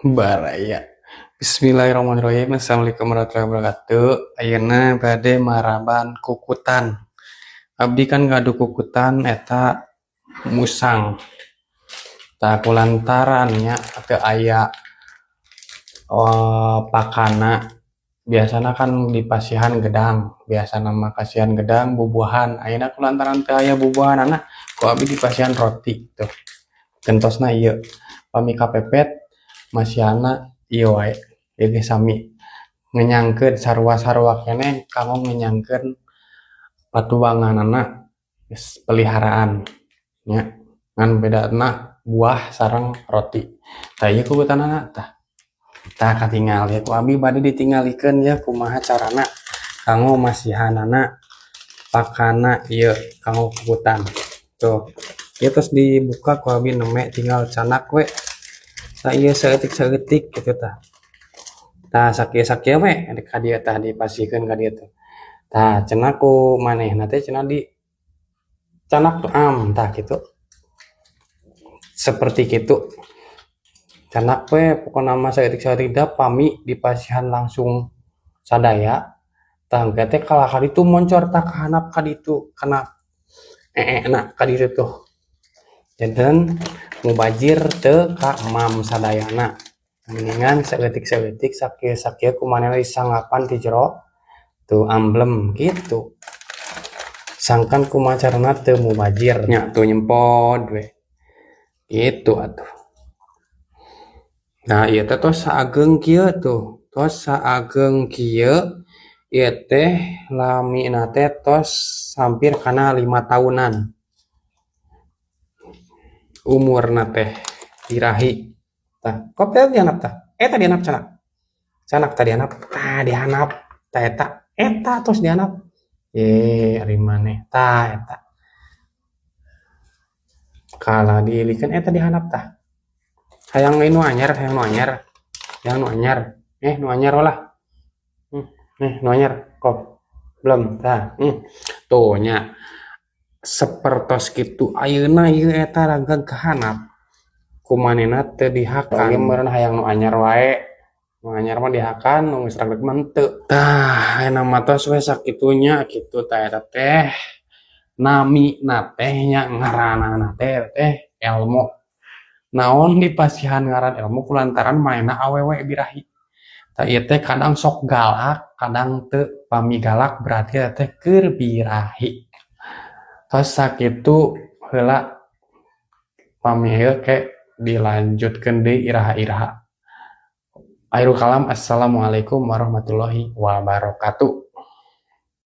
Baraya. Bismillahirrahmanirrahim. Assalamualaikum warahmatullahi wabarakatuh. Ayeuna bade maraban kukutan. Abdi kan ngadu kukutan eta musang. Tak kulantarannya ke aya pakana. Biasana kan di pasihan gedang. Biasa nama kasihan gedang bubuhan. Ayeuna kulantaran teu aya bubuhan anak. Ku abdi di pasihan roti tuh. Gentosna ieu. Pami kapepet masihana ieu wae. Ieu sami ngenyangkeun sarua-sarua keneh kanggo ngenyangkeun patuanganna peliharaan nya ngan bedana buah sareng roti. Tah ieu kukutanana tah katingal ya ku abi bade ditingalikeun ya kumaha carana kanggo masihanana pakana ieu kanggo kukutan. Tuh, ieu tos dibuka ku abi neme tinggal canak we. Tah ieu saeutik-saeutik kitu tah. Tah sakieu we ka dieu tah dipasikeun ka dieu teh. Tah cenah ku manehna teh cenah di canak tuh tah kitu. Seperti kitu. Canak we pokona mah saeutik-saeutik da pami dipasihan langsung sadaya. Tah engke teh kalah ka ditu moncor tah ka handap ka ditu kana na ka ditu tuh. Janten mubajir teu ka emam sadayana. Mendingan saeutik-saeutik sakieu kumanehna disanggapan ti jero tuh amblem gitu. Sangkan kumaha carana teu mubajir nya tuh nyempod we. Gitu atuh. Nah, ieu teh tos saageung kieu tuh. Tos saageung kieu ieu teh lamina teh tos hampir kana 5 tahunan. Umurna teh dirahi. Tah, kok teh dihanap tah? Eta dihanap canak. Canak tah dihanap, tah eta tos dihanap. Ari maneh tah eta. Kala diilikeun eta dihanap tah. Hayang nu anyar. Yang nu anyar. Nu anyar lah. Nu anyar kok. Belum tah. Tuh nya. Sapertos kitu ayeuna ieu eta ragag kahanap. Kumanehna teu dihakan. Ieu meureun hayang nu anyar wae. Nu anyar mah dihakan, nu geus ragag mah teu. Tah, ayeuna mah tos we sakitunya kitu tah eta teh. Namina teh nya ngaranna teh Elmo. Naon di pasihan ngaran Elmo kulantaran manehna awewe birahi. Tah ieu teh kadang sok galak, kadang teu. Pami galak berarti teh keur birahi. Tos sakitu heula pami ieu ke dilanjutkeun deui iraha-iraha. Akhirul kalam, assalamualaikum warahmatullahi wabarakatuh.